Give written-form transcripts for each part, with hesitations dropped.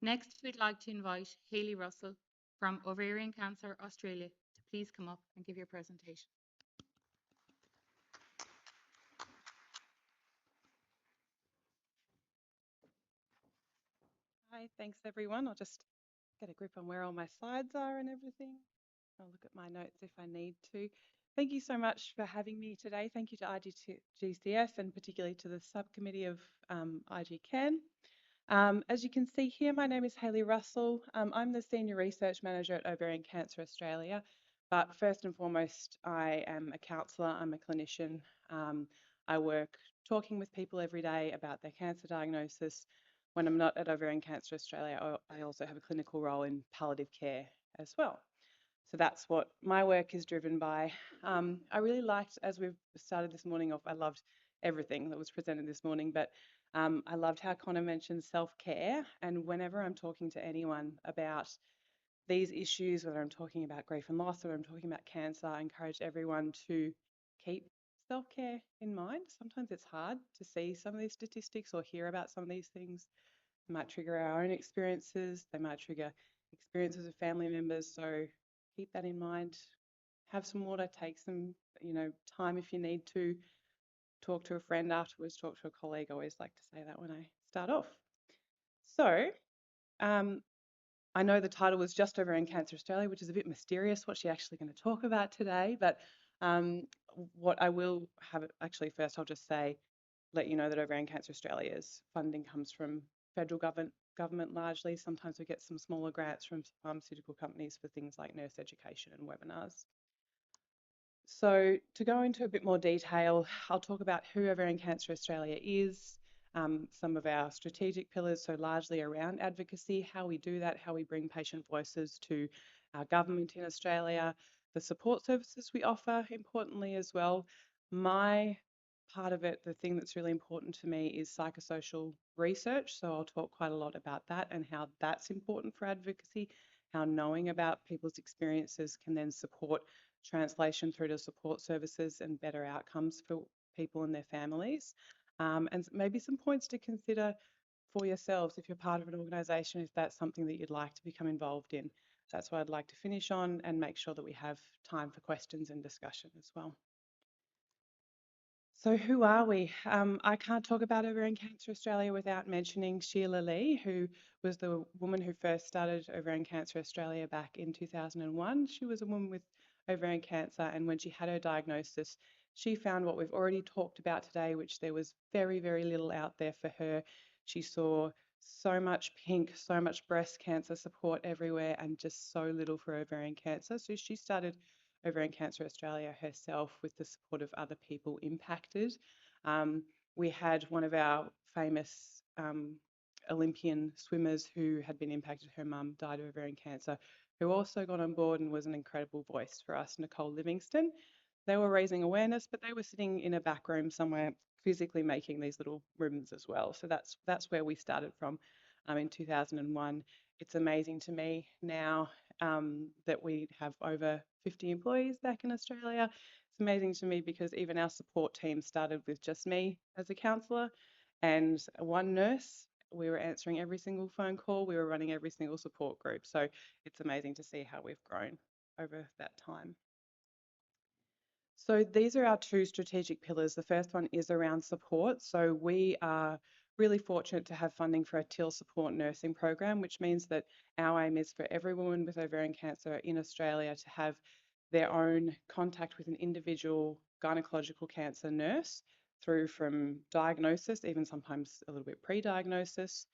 Next, we'd like to invite Hayley Russell from Ovarian Cancer Australia to please come up and give your presentation. Hi, thanks everyone. I'll just get a grip on where all my slides are and everything. I'll look at my notes if I need to. Thank you so much for having me today. Thank you to IGCS and particularly to the subcommittee of IGCAN. As you can see here, my name is Hayley Russell. I'm the Senior Research Manager at Ovarian Cancer Australia, but first and foremost, I am a counsellor, I'm a clinician. I work talking with people every day about their cancer diagnosis. When I'm not at Ovarian Cancer Australia, I also have a clinical role in palliative care as well. So that's what my work is driven by. I really liked, as we've started this morning off, I loved everything that was presented this morning, but I loved how Connor mentioned self-care. And whenever I'm talking to anyone about these issues, whether I'm talking about grief and loss or I'm talking about cancer, I encourage everyone to keep self-care in mind. Sometimes it's hard to see some of these statistics or hear about some of these things. They might trigger our own experiences, they might trigger experiences of family members. So keep that in mind. Have some water, take some, time if you need to. Talk to a friend afterwards, talk to a colleague. I always like to say that when I start off. So, I know the title was just Ovarian Cancer Australia, which is a bit mysterious what she's actually going to talk about today. But what I will have, actually, first I'll just say, let you know that Ovarian Cancer Australia's funding comes from federal government largely. Sometimes we get some smaller grants from pharmaceutical companies for things like nurse education and webinars. So to go into a bit more detail, I'll talk about who Ovarian Cancer Australia is, some of our strategic pillars, so largely around advocacy, how we do that, how we bring patient voices to our government in Australia, the support services we offer, importantly as well. My part of it, the thing that's really important to me is psychosocial research. So I'll talk quite a lot about that and how that's important for advocacy, how knowing about people's experiences can then support translation through to support services and better outcomes for people and their families. And maybe some points to consider for yourselves if you're part of an organisation, if that's something that you'd like to become involved in. That's what I'd like to finish on and make sure that we have time for questions and discussion as well. So who are we? I can't talk about Ovarian Cancer Australia without mentioning Sheila Lee, who was the woman who first started Ovarian Cancer Australia back in 2001. She was a woman with ovarian cancer, and when she had her diagnosis, she found what we've already talked about today, which there was very, very little out there for her. She saw so much pink, so much breast cancer support everywhere, and just so little for ovarian cancer. So she started Ovarian Cancer Australia herself with the support of other people impacted. We had one of our famous Olympian swimmers who had been impacted. Her mum died of ovarian cancer, who also got on board and was an incredible voice for us, Nicole Livingston. They were raising awareness, but they were sitting in a back room somewhere physically making these little ribbons as well. So that's where we started from in 2001. It's amazing to me now that we have over 50 employees back in Australia. It's amazing to me because even our support team started with just me as a counsellor and one nurse. We were answering every single phone call, we were running every single support group. So it's amazing to see how we've grown over that time. So these are our two strategic pillars. The first one is around support. So we are really fortunate to have funding for a TIL support nursing program, which means that our aim is for every woman with ovarian cancer in Australia to have their own contact with an individual gynecological cancer nurse through from diagnosis, even sometimes a little bit pre-diagnosis,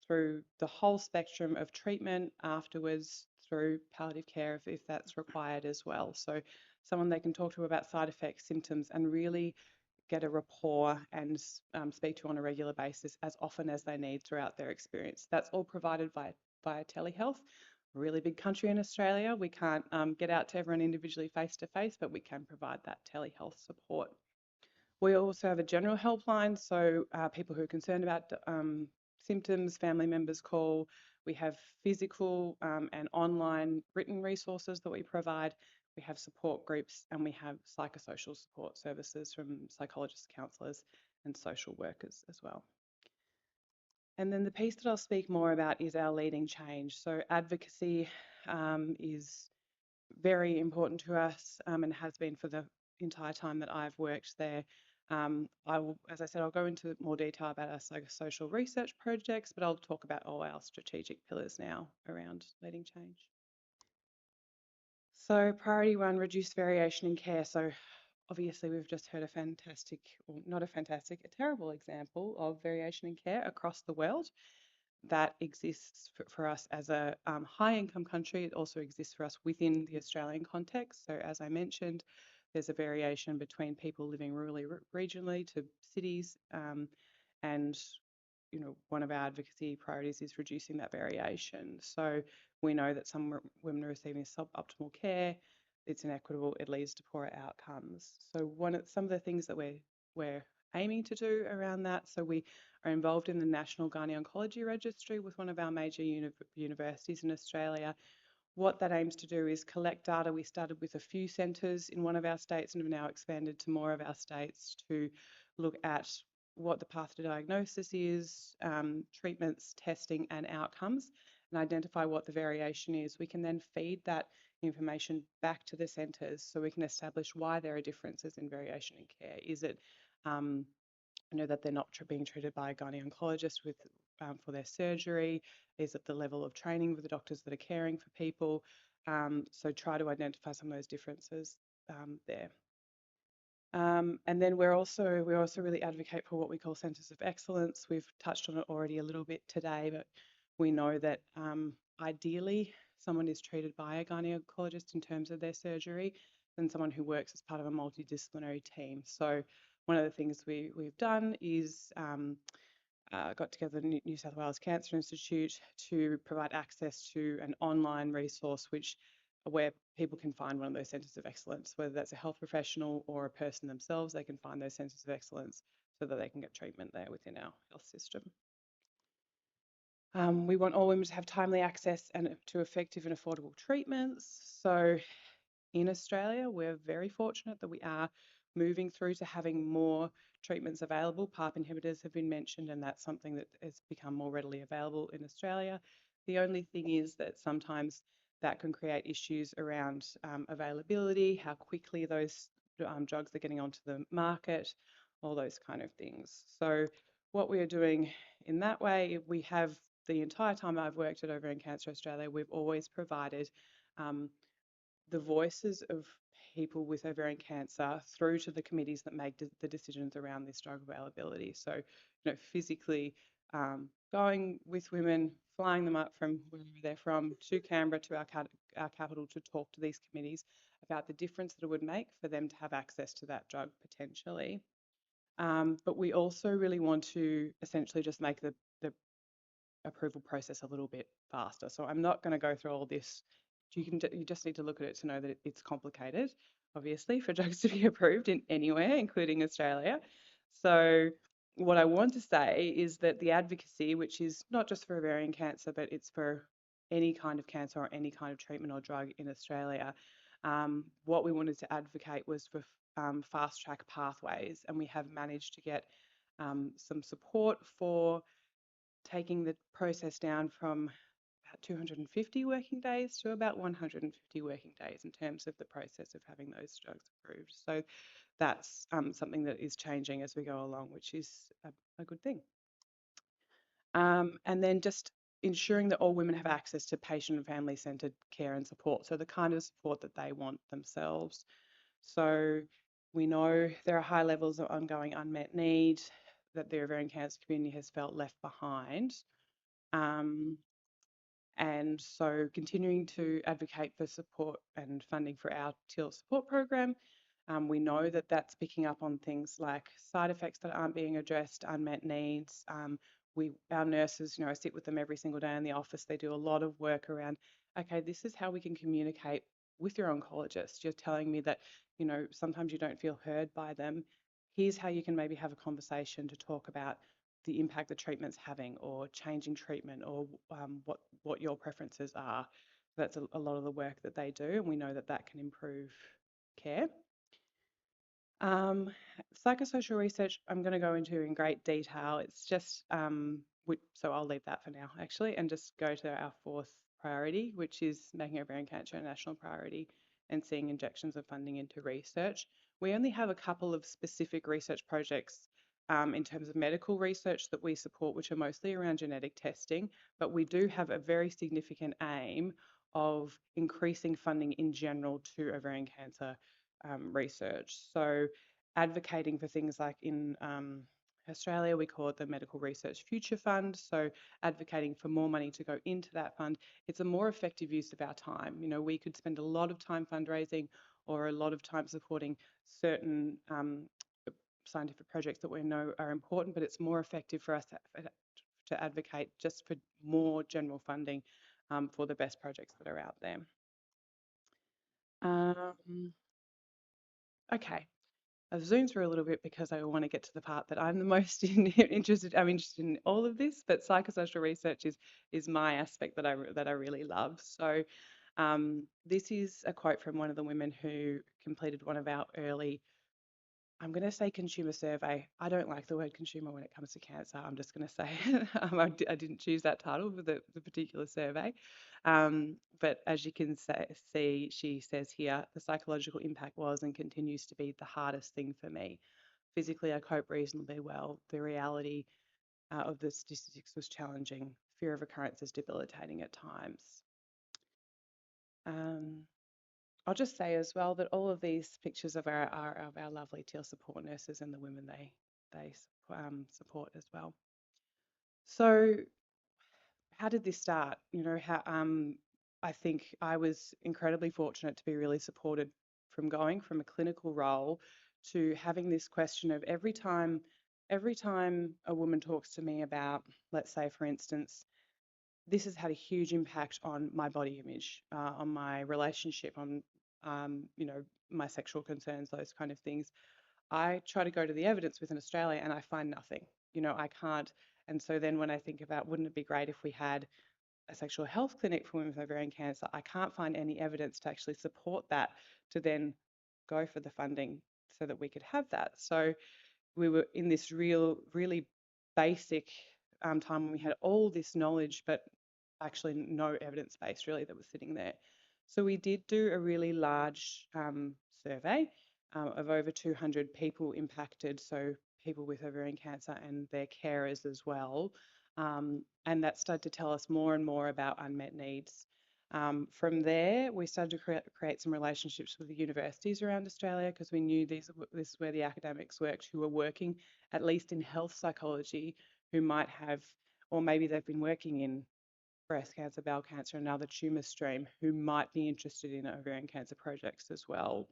through the whole spectrum of treatment afterwards, through palliative care if that's required as well. So someone they can talk to about side effects, symptoms, and really get a rapport and speak to on a regular basis as often as they need throughout their experience. That's all provided via telehealth. A really big country in Australia. We can't get out to everyone individually face to face, but we can provide that telehealth support. We also have a general helpline, so people who are concerned about symptoms, family members call. We have physical and online written resources that we provide. We have support groups and we have psychosocial support services from psychologists, counsellors and social workers as well. And then the piece that I'll speak more about is our leading change. So advocacy is very important to us and has been for the entire time that I've worked there. I will, as I said, I'll go into more detail about our psychosocial research projects, but I'll talk about all our strategic pillars now around leading change. So priority one, reduce variation in care. So obviously we've just heard a fantastic, or not a fantastic, a terrible example of variation in care across the world. That exists for us as a high income country. It also exists for us within the Australian context. So as I mentioned, there's a variation between people living rurally, regionally to cities. And one of our advocacy priorities is reducing that variation. So we know that some women are receiving suboptimal care. It's inequitable. It leads to poorer outcomes. So some of the things that we're aiming to do around that. So we are involved in the National Gynae Oncology Registry with one of our major universities in Australia. What that aims to do is collect data. We started with a few centres in one of our states and have now expanded to more of our states to look at what the path to diagnosis is, treatments, testing, and outcomes, and identify what the variation is. We can then feed that information back to the centres so we can establish why there are differences in variation in care. Is it that they're not being treated by a gynae oncologist for their surgery? Is it the level of training with the doctors that are caring for people? So try to identify some of those differences there. And then we also really advocate for what we call centres of excellence. We've touched on it already a little bit today, but we know that ideally someone is treated by a gynaecologist in terms of their surgery than someone who works as part of a multidisciplinary team. So one of the things we've done is got together the New South Wales Cancer Institute to provide access to an online resource where people can find one of those centres of excellence, whether that's a health professional or a person themselves. They can find those centres of excellence so that they can get treatment there within our health system. We want all women to have timely access to effective and affordable treatments. So in Australia, we're very fortunate that we are moving through to having more treatments available. PARP inhibitors have been mentioned, and that's something that has become more readily available in Australia. The only thing is that sometimes that can create issues around availability, how quickly those drugs are getting onto the market, all those kind of things. So what we are doing in that way, we have the entire time I've worked at Ovarian Cancer Australia, we've always provided the voices of people with ovarian cancer through to the committees that make the decisions around this drug availability. So, physically going with women, flying them up from wherever they're from to Canberra to our capital to talk to these committees about the difference that it would make for them to have access to that drug potentially. But we also really want to essentially just make the approval process a little bit faster. So I'm not going to go through all this. You just need to look at it to know that it's complicated, obviously, for drugs to be approved in anywhere, including Australia. So what I want to say is that the advocacy, which is not just for ovarian cancer, but it's for any kind of cancer or any kind of treatment or drug in Australia, what we wanted to advocate was for fast track pathways, and we have managed to get some support for taking the process down from about 250 working days to about 150 working days in terms of the process of having those drugs approved. So that's something that is changing as we go along, which is a good thing. And then just ensuring that all women have access to patient and family-centred care and support, so the kind of support that they want themselves. So we know there are high levels of ongoing unmet need, that the ovarian cancer community has felt left behind. And so continuing to advocate for support and funding for our TIL support program. We know that that's picking up on things like side effects that aren't being addressed, unmet needs. Our nurses, I sit with them every single day in the office. They do a lot of work around, okay, this is how we can communicate with your oncologist. You're telling me that, sometimes you don't feel heard by them. Here's how you can maybe have a conversation to talk about the impact the treatment's having, or changing treatment, or what your preferences are. That's a lot of the work that they do, and we know that that can improve care. Psychosocial research, I'm going to go into in great detail. It's just so I'll leave that for now, actually, and just go to our fourth priority, which is making ovarian cancer a national priority and seeing injections of funding into research. We only have a couple of specific research projects in terms of medical research that we support, which are mostly around genetic testing, but we do have a very significant aim of increasing funding in general to ovarian cancer research. So advocating for things like in Australia, we call it the Medical Research Future Fund. So advocating for more money to go into that fund. It's a more effective use of our time. You know, we could spend a lot of time fundraising or a lot of time supporting certain scientific projects that we know are important, but it's more effective for us to advocate just for more general funding for the best projects that are out there. Okay, I've zoomed through a little bit because I want to get to the part that I'm the most interested. I'm interested in all of this, but psychosocial research is my aspect that I really love. So, this is a quote from one of the women who completed one of our early, I'm going to say consumer survey. I don't like the word consumer when it comes to cancer. I'm just going to say it. I didn't choose that title for the particular survey. But as you can see, she says here, the psychological impact was and continues to be the hardest thing for me. Physically, I cope reasonably well. The reality of the statistics was challenging. Fear of recurrence is debilitating at times. Um, I'll just say as well that all of these pictures of our lovely teal support nurses and the women they support as well. So how did this start? You know, how I think I was incredibly fortunate to be really supported from going from a clinical role to having this question of every time a woman talks to me about, let's say for instance, this has had a huge impact on my body image, on my relationship, on you know, my sexual concerns, those kind of things. I try to go to the evidence within Australia and I find nothing. You know, I can't. And so then when I think about, wouldn't it be great if we had a sexual health clinic for women with ovarian cancer, I can't find any evidence to actually support that to then go for the funding so that we could have that. So we were in this really basic time when we had all this knowledge, but actually no evidence base really that was sitting there. So we did do a really large survey of over 200 people impacted, so people with ovarian cancer and their carers as well. And that started to tell us more and more about unmet needs. From there, we started to create some relationships with the universities around Australia because we knew this is where the academics worked who were working at least in health psychology, who might have, or maybe they've been working in breast cancer, bowel cancer, another tumour stream, who might be interested in ovarian cancer projects as well.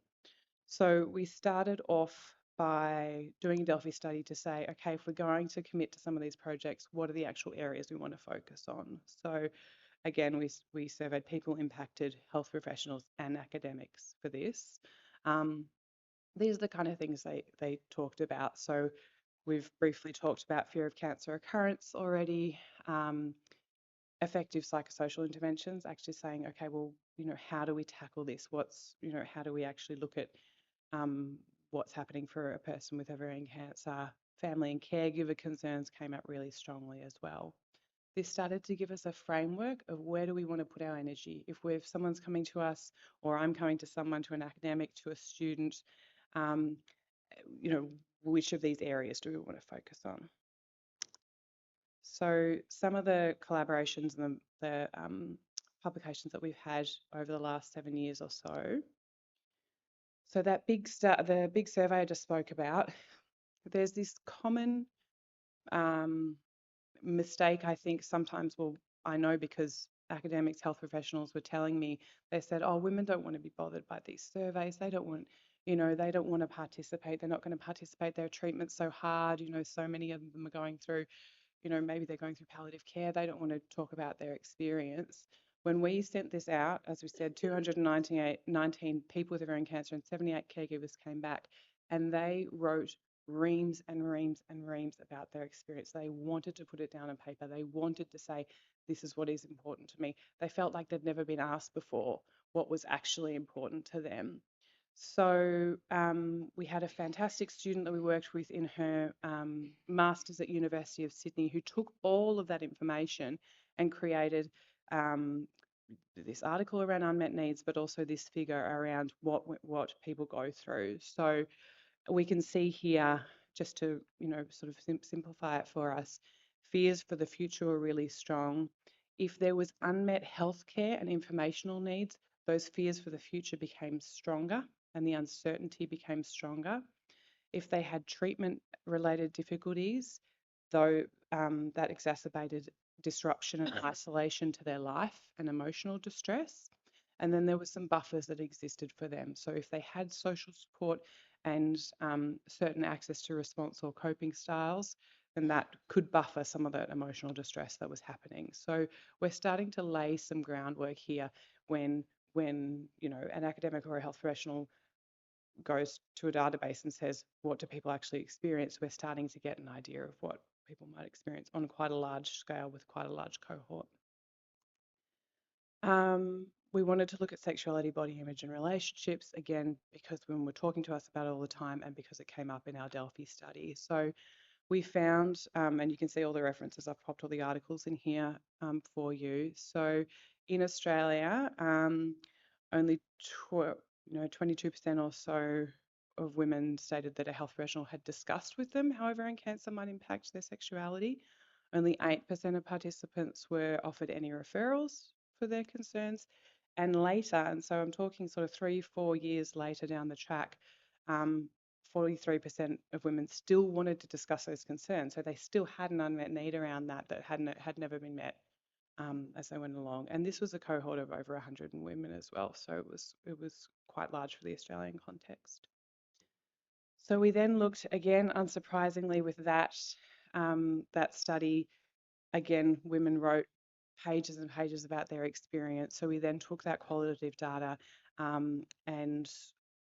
So we started off by doing a Delphi study to say, okay, if we're going to commit to some of these projects, what are the actual areas we want to focus on? So again, we surveyed people impacted, health professionals and academics for this. These are the kind of things they talked about. So we've briefly talked about fear of cancer recurrence already, effective psychosocial interventions, actually saying, okay, well, you know, how do we tackle this? How do we actually look at what's happening for a person with ovarian cancer? Family and caregiver concerns came out really strongly as well. This started to give us a framework of where do we want to put our energy. If someone's coming to us, or I'm coming to someone, to an academic, to a student, um, you know, which of these areas do we want to focus on? So some of the collaborations and the publications that we've had over the last 7 years or so. So that the big survey I just spoke about, there's this common mistake, I think sometimes, well, I know because academics, health professionals were telling me, they said, oh, women don't want to be bothered by these surveys. They don't want, they don't want to participate. They're not going to participate. Their treatment's so hard. So many of them are going through, maybe they're going through palliative care. They don't want to talk about their experience. When we sent this out, as we said, 219 people with ovarian cancer and 78 caregivers came back, and they wrote reams and reams and reams about their experience. They wanted to put it down on paper. They wanted to say, this is what is important to me. They felt like they'd never been asked before what was actually important to them. So we had a fantastic student that we worked with in her master's at University of Sydney who took all of that information and created um, this article around unmet needs, but also this figure around what people go through. So we can see here, just to sort of simplify it for us, fears for the future were really strong. If there was unmet healthcare and informational needs, those fears for the future became stronger and the uncertainty became stronger. If they had treatment related difficulties, though that exacerbated disruption and isolation to their life and emotional distress. And then there were some buffers that existed for them. So if they had social support and certain access to response or coping styles, then that could buffer some of that emotional distress that was happening. So we're starting to lay some groundwork here when an academic or a health professional goes to a database and says, what do people actually experience? We're starting to get an idea of what people might experience on quite a large scale with quite a large cohort. We wanted to look at sexuality, body image, and relationships, again, because women were talking to us about it all the time and because it came up in our Delphi study. So we found, and you can see all the references, I've popped all the articles in here for you. So in Australia, only 22% or so of women stated that a health professional had discussed with them how ovarian cancer might impact their sexuality. Only 8% of participants were offered any referrals for their concerns. And later, and so I'm talking sort of 3-4 years later down the track, 43% of women still wanted to discuss those concerns. So they still had an unmet need around that had never been met as they went along. And this was a cohort of over 100 women as well. So it was quite large for the Australian context. So we then looked again, unsurprisingly, with that study. Again, women wrote pages and pages about their experience. So we then took that qualitative data and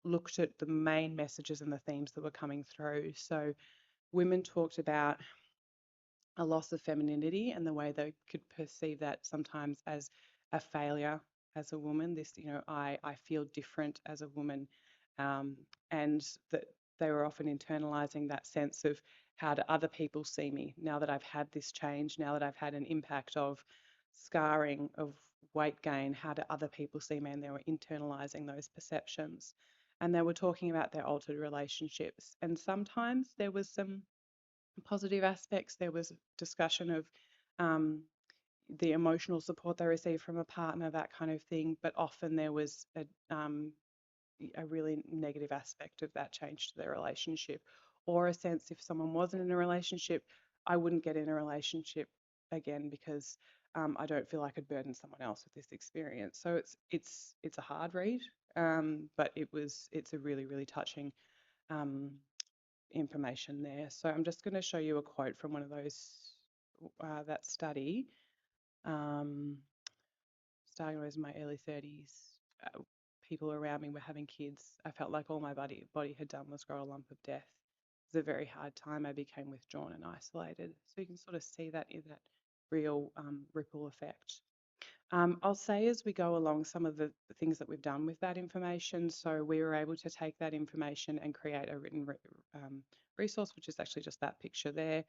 looked at the main messages and the themes that were coming through. So women talked about a loss of femininity and the way they could perceive that sometimes as a failure as a woman. I feel different as a woman, and that they were often internalizing that sense of how do other people see me now that I've had this change, now that I've had an impact of scarring, of weight gain, how do other people see me? And they were internalizing those perceptions. And they were talking about their altered relationships. And sometimes there was some positive aspects. There was discussion of um, the emotional support they received from a partner, that kind of thing. But often there was a really negative aspect of that change to their relationship, or a sense if someone wasn't in a relationship, I wouldn't get in a relationship again because I don't feel I could burden someone else with this experience. So it's a hard read, but it's a really really touching um, information there. So I'm just going to show you a quote from one of those that study. Um, Starting when I was in my early 30s, people around me were having kids. I felt like all my body had done was grow a lump of death. It was a very hard time. I became withdrawn and isolated. So you can sort of see that in that real ripple effect. I'll say as we go along some of the things that we've done with that information. So we were able to take that information and create a written resource, which is actually just that picture there,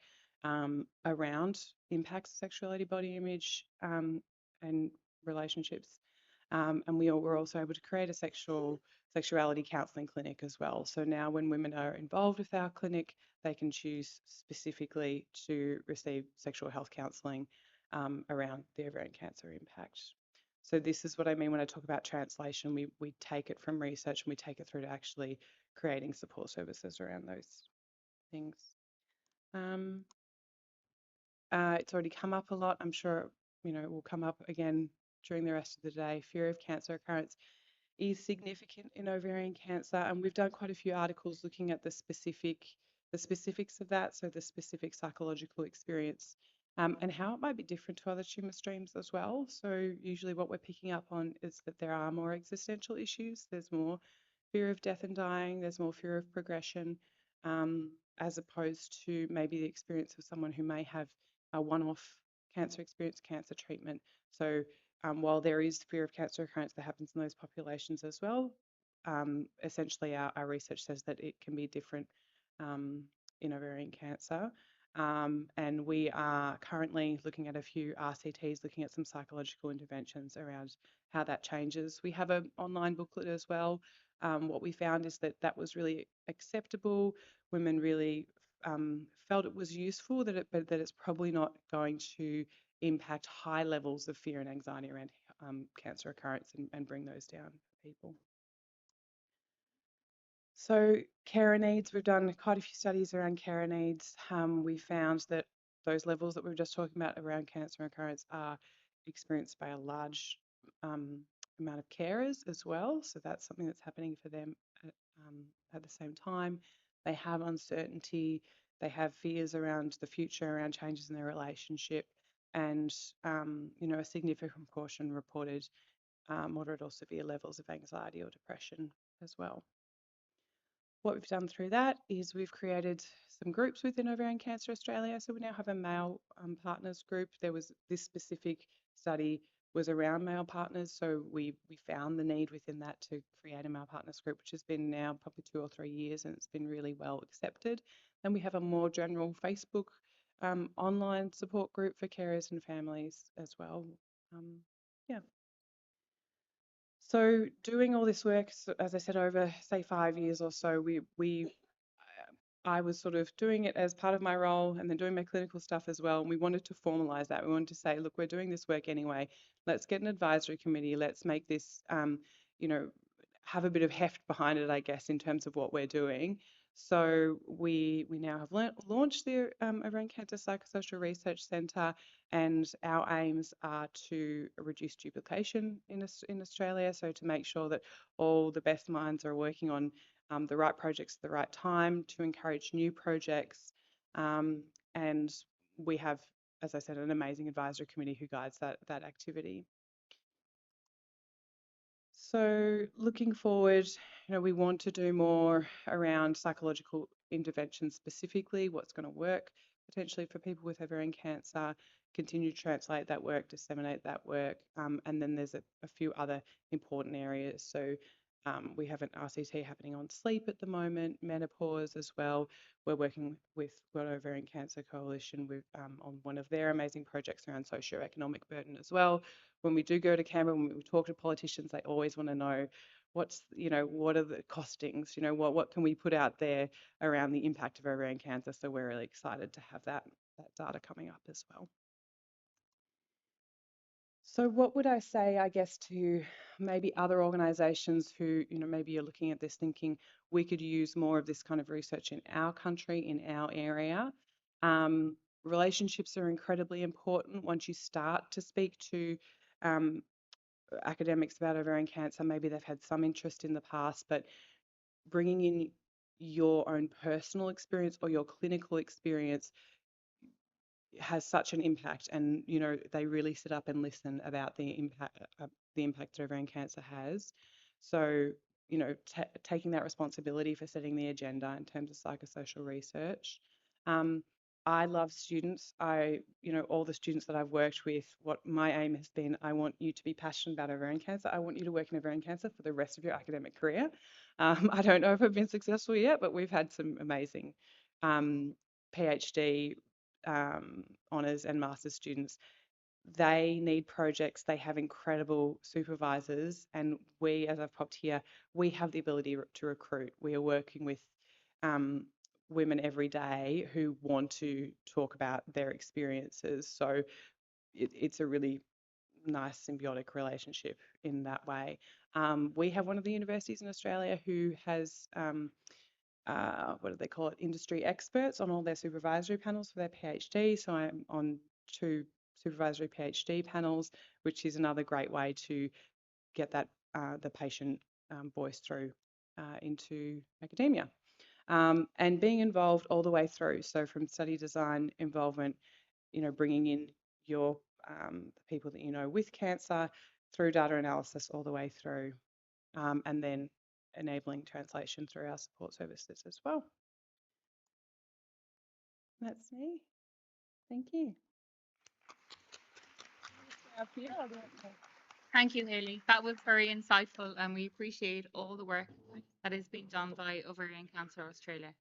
around impacts of sexuality, body image, and relationships. And we were also able to create a sexuality counselling clinic as well. So now when women are involved with our clinic, they can choose specifically to receive sexual health counselling around the ovarian cancer impact. So this is what I mean when I talk about translation. We take it from research and we take it through to actually creating support services around those things. Um, it's already come up a lot. I'm sure it will come up again during the rest of the day. Fear of cancer occurrence is significant in ovarian cancer, and we've done quite a few articles looking at the specifics of that, so the specific psychological experience, and how it might be different to other tumour streams as well. So usually what we're picking up on is that there are more existential issues. There's more fear of death and dying. There's more fear of progression, as opposed to maybe the experience of someone who may have a one-off cancer experience, cancer treatment. So while there is fear of cancer occurrence that happens in those populations as well, essentially our research says that it can be different in ovarian cancer. And we are currently looking at a few RCTs, looking at some psychological interventions around how that changes. We have an online booklet as well. What we found is that that was really acceptable. Women really felt it was useful, but that it's probably not going to impact high levels of fear and anxiety around cancer occurrence and bring those down for people. So carer needs, we've done quite a few studies around carer needs. We found that those levels that we were just talking about around cancer occurrence are experienced by a large amount of carers as well. So that's something that's happening for them at the same time. They have uncertainty, they have fears around the future, around changes in their relationship, and a significant portion reported moderate or severe levels of anxiety or depression as well. What we've done through that is we've created some groups within Ovarian Cancer Australia. So we now have a male partners group. There was this specific study was around male partners. So we found the need within that to create a male partners group, which has been now probably 2 or 3 years, and it's been really well accepted. Then we have a more general Facebook online support group for carers and families as well. Yeah. So doing all this work, as I said, over say 5 years or so, I was sort of doing it as part of my role and then doing my clinical stuff as well. And we wanted to formalize that. We wanted to say, look, we're doing this work anyway. Let's get an advisory committee. Let's make this, have a bit of heft behind it, I guess, in terms of what we're doing. So we now have launched the Ovarian Cancer Psychosocial Research Centre, and our aims are to reduce duplication in Australia, so to make sure that all the best minds are working on the right projects at the right time, to encourage new projects. And we have, as I said, an amazing advisory committee who guides that activity. So looking forward, we want to do more around psychological intervention specifically, what's going to work potentially for people with ovarian cancer, continue to translate that work, disseminate that work, and then there's a few other important areas. So we have an RCT happening on sleep at the moment, menopause as well. We're working with World Ovarian Cancer Coalition on one of their amazing projects around socioeconomic burden as well. When we do go to Canberra, when we talk to politicians, they always want to know what are the costings, what can we put out there around the impact of ovarian cancer. So we're really excited to have that data coming up as well. So what would I say, I guess, to maybe other organisations who, maybe you're looking at this thinking we could use more of this kind of research in our country, in our area. Relationships are incredibly important. Once you start to speak to academics about ovarian cancer, maybe they've had some interest in the past, but bringing in your own personal experience or your clinical experience has such an impact, and they really sit up and listen about the impact that ovarian cancer has. So taking that responsibility for setting the agenda in terms of psychosocial research. I love students. All the students that I've worked with, what my aim has been, I want you to be passionate about ovarian cancer. I want you to work in ovarian cancer for the rest of your academic career. I don't know if I've been successful yet, but we've had some amazing PhD honours and master's students. They need projects, they have incredible supervisors, and we, as I've popped here, we have the ability to recruit. We are working with women every day who want to talk about their experiences. So it's a really nice symbiotic relationship in that way. We have one of the universities in Australia who has what do they call it, industry experts on all their supervisory panels for their PhD. So I'm on 2 supervisory PhD panels, which is another great way to get that the patient voice through into academia. And being involved all the way through. So from study design involvement, bringing in your the people that you know with cancer, through data analysis all the way through, and then enabling translation through our support services as well. That's me. Thank you. Up here, I'll do it. Thank you, Hayley. That was very insightful, and we appreciate all the work that is being done by Ovarian Cancer Australia.